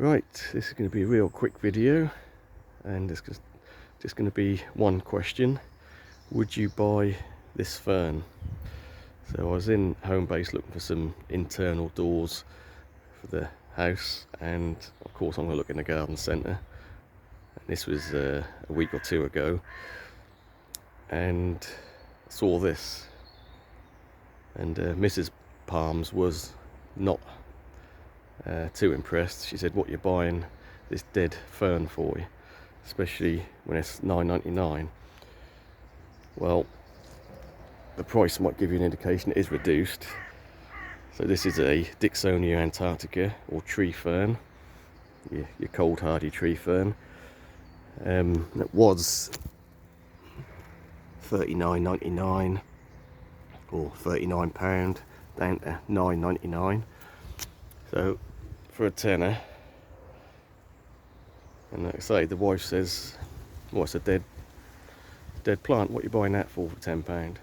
Right, this is going to be a real quick video, and it's just going to be one question. Would you buy this fern? So I was in Homebase looking for some internal doors for the house, and of course I'm going to look in the garden centre. And this was a week or two ago, and I saw this, and Mrs. Palms was not too impressed. She said, "What you're buying this dead fern for, especially when it's $9.99. Well, the price might give you an indication it is reduced. So this is a Dicksonia antarctica, or tree fern, your cold hardy tree fern. It was $39.99 or £39 down to $9.99. So for a tenner, and like I say, the wife says, "Well, it's a dead plant. What are you buying that for £10?"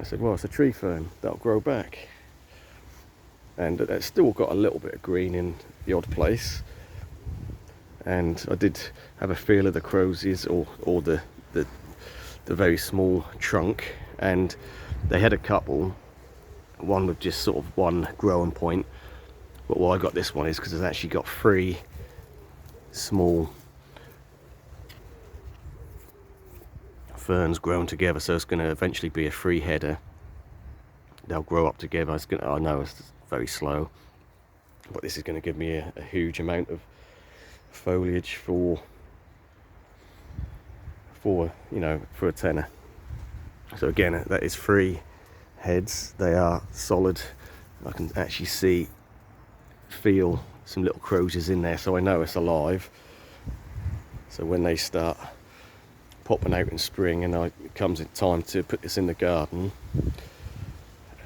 I said, "Well, it's a tree fern that'll grow back, and it's still got a little bit of green in the odd place." And I did have a feel of the crosies, or the very small trunk, and they had a couple. One with just sort of one growing point. But why I got this one is because it's actually got three small ferns grown together, so it's going to eventually be a three header. They'll grow up together. I know it's very slow, but this is going to give me a huge amount of foliage for a tenner. So again, that is three heads. They are solid. I can actually feel some little crosies in there, so I know it's alive. So when they start popping out in spring, and it comes in time to put this in the garden,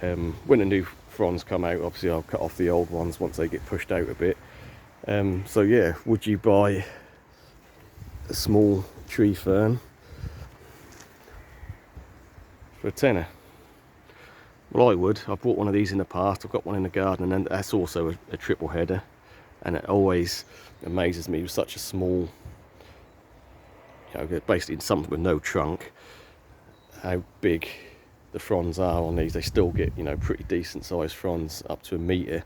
when the new fronds come out, obviously I'll cut off the old ones once they get pushed out a bit. So yeah, would you buy a small tree fern for a tenner? Well, I would. I bought one of these in the past. I've got one in the garden, and that's also a triple header, and it always amazes me with such a small, basically something with no trunk, how big the fronds are on these. They still get pretty decent sized fronds, up to 1 metre,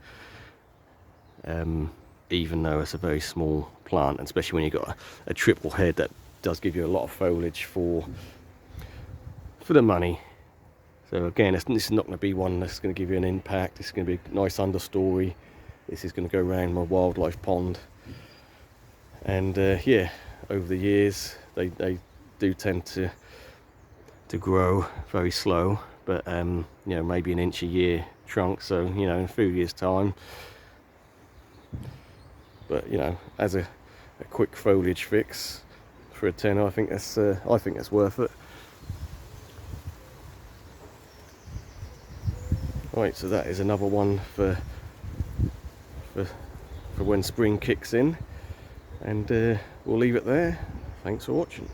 even though it's a very small plant, and especially when you've got a triple head. That does give you a lot of foliage for the money. So again, this is not going to be one that's going to give you an impact. It's going to be a nice understory. This is going to go around my wildlife pond. And yeah, over the years, they do tend to grow very slow, but maybe 1 inch a year trunk. So in a few years' time. But as a quick foliage fix for a tenner, I think that's worth it. Right, so that is another one for when spring kicks in, and we'll leave it there. Thanks for watching.